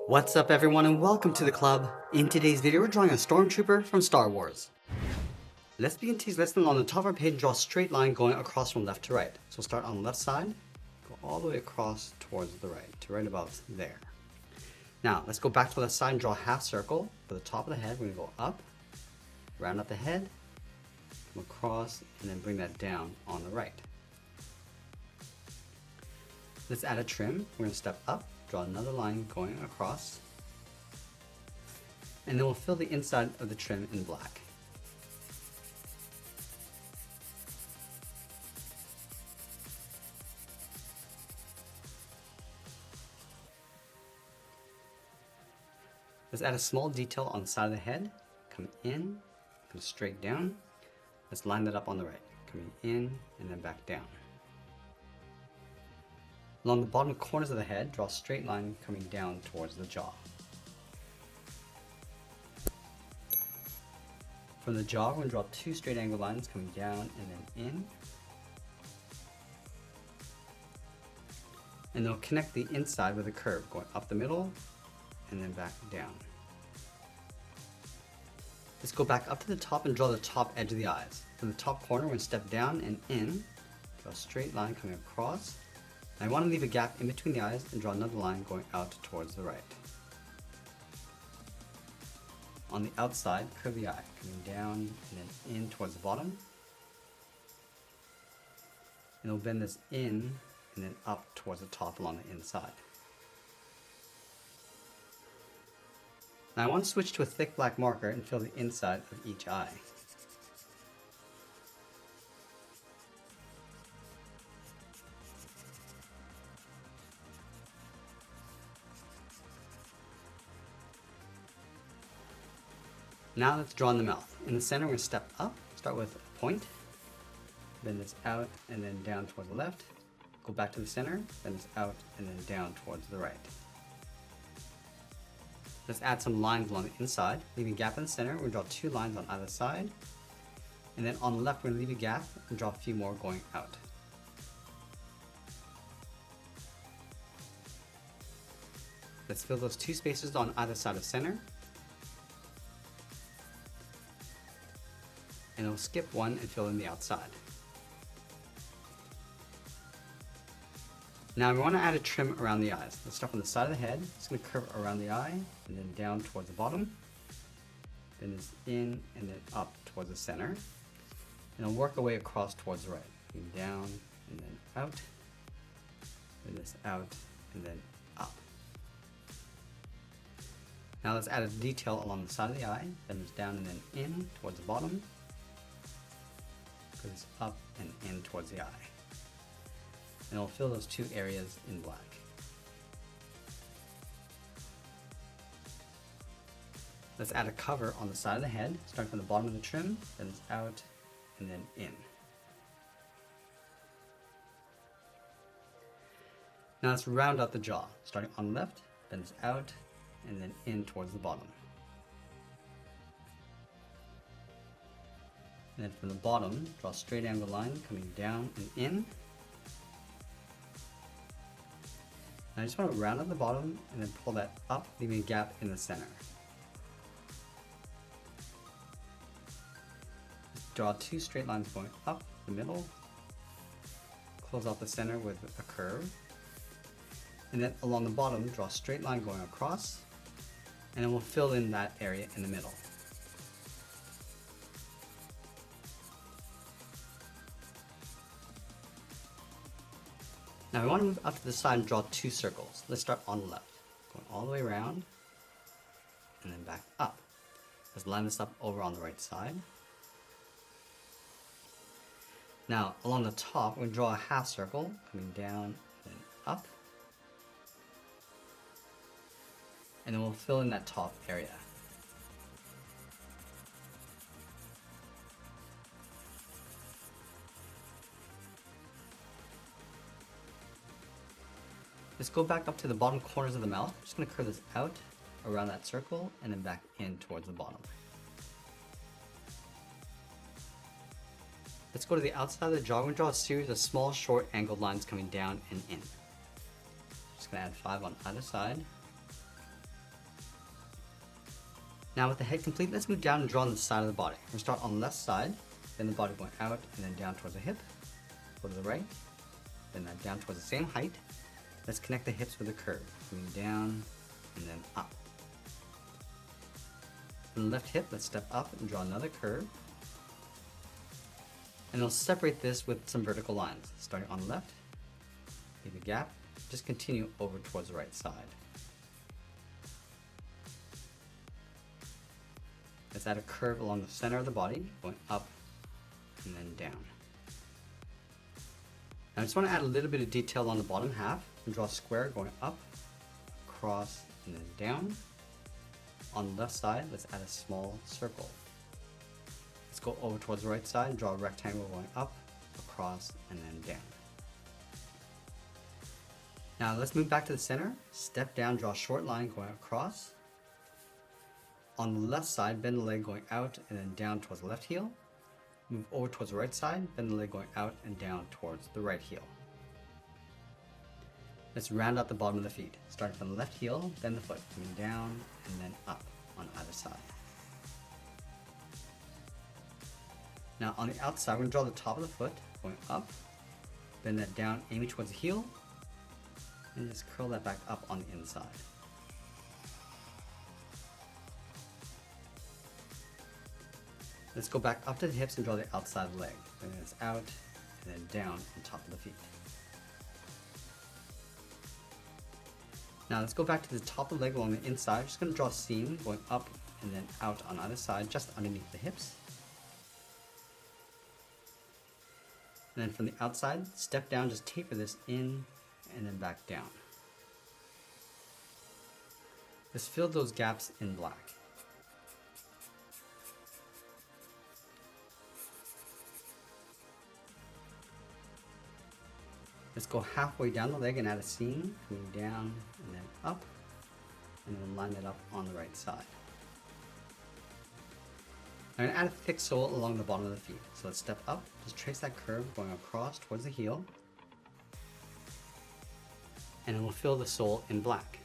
What's up everyone and welcome to the club. In today's video we're drawing a Stormtrooper from Star Wars. Let's begin today's lesson. On the top of our page, draw a straight line going across from left to right. So we'll start on the left side, go all the way across towards the right, to right about there. Now let's go back to the left side and draw a half circle. For the top of the head, we're going to go up, round up the head, come across, and then bring that down on the right. Let's add a trim. We're going to step up, draw another line going across, and then we'll fill the inside of the trim in black. Let's add a small detail on the side of the head. Come in, come straight down. Let's line that up on the right. Coming in and then back down. Along the bottom corners of the head, draw a straight line coming down towards the jaw. From the jaw, we're going to draw two straight angle lines coming down and then in. And they'll connect the inside with a curve going up the middle and then back down. Let's go back up to the top and draw the top edge of the eyes. From the top corner, we're going to step down and in, draw a straight line coming across. I want to leave a gap in between the eyes and draw another line going out towards the right. On the outside, curve the eye, coming down and then in towards the bottom. And we'll bend this in and then up towards the top along the inside. Now I want to switch to a thick black marker and fill the inside of each eye. Now let's draw in the mouth. In the center, we're going to step up, start with a point, bend this out and then down towards the left, go back to the center, bend this out and then down towards the right. Let's add some lines along the inside, leaving a gap in the center. We'll draw two lines on either side, and then on the left, we're going to leave a gap and draw a few more going out. Let's fill those two spaces on either side of center. And we'll skip one and fill in the outside. Now we want to add a trim around the eyes. Let's start on the side of the head. It's going to curve around the eye and then down towards the bottom. Then it's in and then up towards the center. And it'll work our way across towards the right. Down and then out. Then this out and then up. Now let's add a detail along the side of the eye. Then it's down and then in towards the bottom. Goes up and in towards the eye. And I'll fill those two areas in black. Let's add a cover on the side of the head, starting from the bottom of the trim, then it's out and then in. Now let's round out the jaw, starting on the left, then it's out and then in towards the bottom. And then from the bottom, draw a straight angle line coming down and in. And I just want to round out the bottom and then pull that up, leaving a gap in the center. Draw two straight lines going up the middle, close off the center with a curve. And then along the bottom, draw a straight line going across, and then we'll fill in that area in the middle. Now we want to move up to the side and draw two circles. Let's start on the left, going all the way around and then back up. Let's line this up over on the right side. Now along the top, we're going to draw a half circle coming down and then up. And then we'll fill in that top area. Let's go back up to the bottom corners of the mouth. I'm just going to curve this out around that circle and then back in towards the bottom. Let's go to the outside of the jaw. We're going to draw a series of small, short angled lines coming down and in. Just going to add 5 on either side. Now with the head complete, let's move down and draw on the side of the body. We'll start on the left side, then the body going out and then down towards the hip. Go to the right, then that down towards the same height. Let's connect the hips with a curve, going down and then up. From the left hip, let's step up and draw another curve. And we'll separate this with some vertical lines. Starting on the left, leave a gap, just continue over towards the right side. Let's add a curve along the center of the body, going up and then down. Now I just want to add a little bit of detail on the bottom half and draw a square going up, across, and then down. On the left side, let's add a small circle. Let's go over towards the right side and draw a rectangle going up, across, and then down. Now let's move back to the center, step down, draw a short line going across. On the left side, bend the leg going out and then down towards the left heel. Move over towards the right side, bend the leg going out and down towards the right heel. Let's round out the bottom of the feet. Starting from the left heel, then the foot, coming down and then up on either side. Now on the outside, we're going to draw the top of the foot, going up, bend that down, aiming towards the heel, and just curl that back up on the inside. Let's go back up to the hips and draw the outside leg. Bring this out and then down on top of the feet. Now let's go back to the top of the leg along the inside. I'm just going to draw a seam going up and then out on either side, just underneath the hips. And then from the outside, step down, just taper this in and then back down. Just fill those gaps in black. Let's go halfway down the leg and add a seam, coming down and then up, and then line it up on the right side. I'm going to add a thick sole along the bottom of the feet. So let's step up, just trace that curve going across towards the heel, and then we'll fill the sole in black.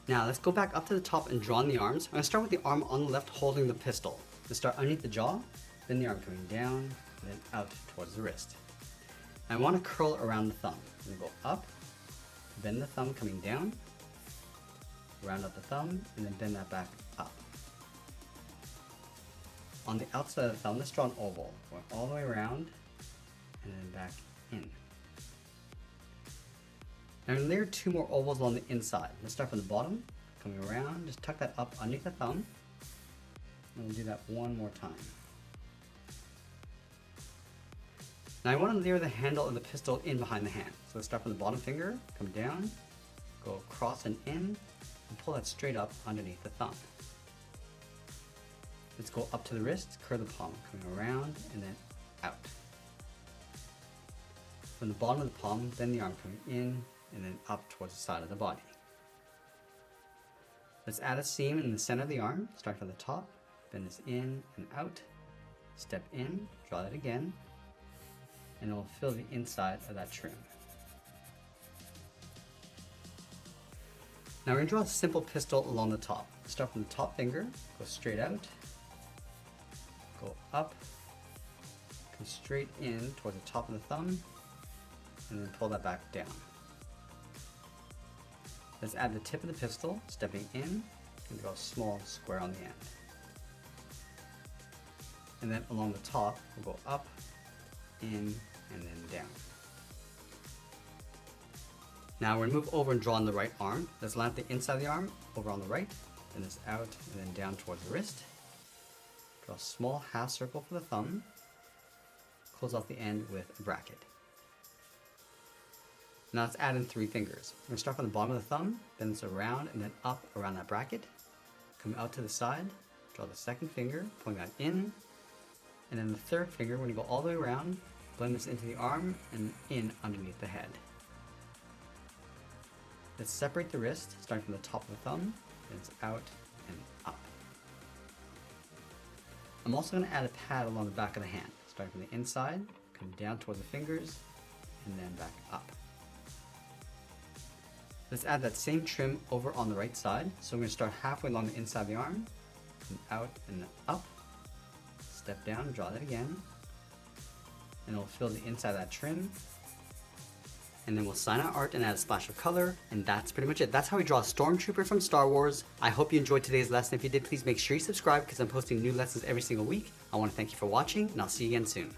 Now let's go back up to the top and draw on the arms. I'm going to start with the arm on the left holding the pistol. Let's start underneath the jaw, then the arm coming down, and then out towards the wrist. I want to curl around the thumb. I'm going to go up, bend the thumb coming down, round out the thumb, and then bend that back up. On the outside of the thumb, let's draw an oval, going all the way around, and then back in. Now I'm going to layer two more ovals on the inside. Let's start from the bottom, coming around, just tuck that up underneath the thumb. And we'll do that one more time. Now I want to layer the handle of the pistol in behind the hand. So let's start from the bottom finger, come down, go across and in, and pull that straight up underneath the thumb. Let's go up to the wrist, curve the palm, coming around and then out. From the bottom of the palm, then the arm coming in, and then up towards the side of the body. Let's add a seam in the center of the arm, start from the top, bend this in and out, step in, draw that again, and it will fill the inside of that trim. Now we're going to draw a simple pistol along the top. Start from the top finger, go straight out, go up, come straight in towards the top of the thumb, and then pull that back down. Let's add the tip of the pistol, stepping in, and draw a small square on the end. And then along the top, we'll go up, in, and then down. Now we're going to move over and draw on the right arm. Let's line up the inside of the arm, over on the right, then this out, and then down towards the wrist. Draw a small half circle for the thumb, close off the end with a bracket. Now let's add in 3 fingers. We're going to start from the bottom of the thumb, bend this around and then up around that bracket. Come out to the side, draw the second finger, pulling that in, and then the third finger, we're going to go all the way around, blend this into the arm and in underneath the head. Let's separate the wrist, starting from the top of the thumb, then it's out and up. I'm also going to add a pad along the back of the hand, starting from the inside, Come down toward the fingers and then back up. Let's add that same trim over on the right side. So we're going to start halfway along the inside of the arm, and out and then up. Step down, draw that again. And it'll fill the inside of that trim. And then we'll sign our art and add a splash of color, and that's pretty much it. That's how we draw a Stormtrooper from Star Wars. I hope you enjoyed today's lesson. If you did, please make sure you subscribe because I'm posting new lessons every single week. I want to thank you for watching, and I'll see you again soon.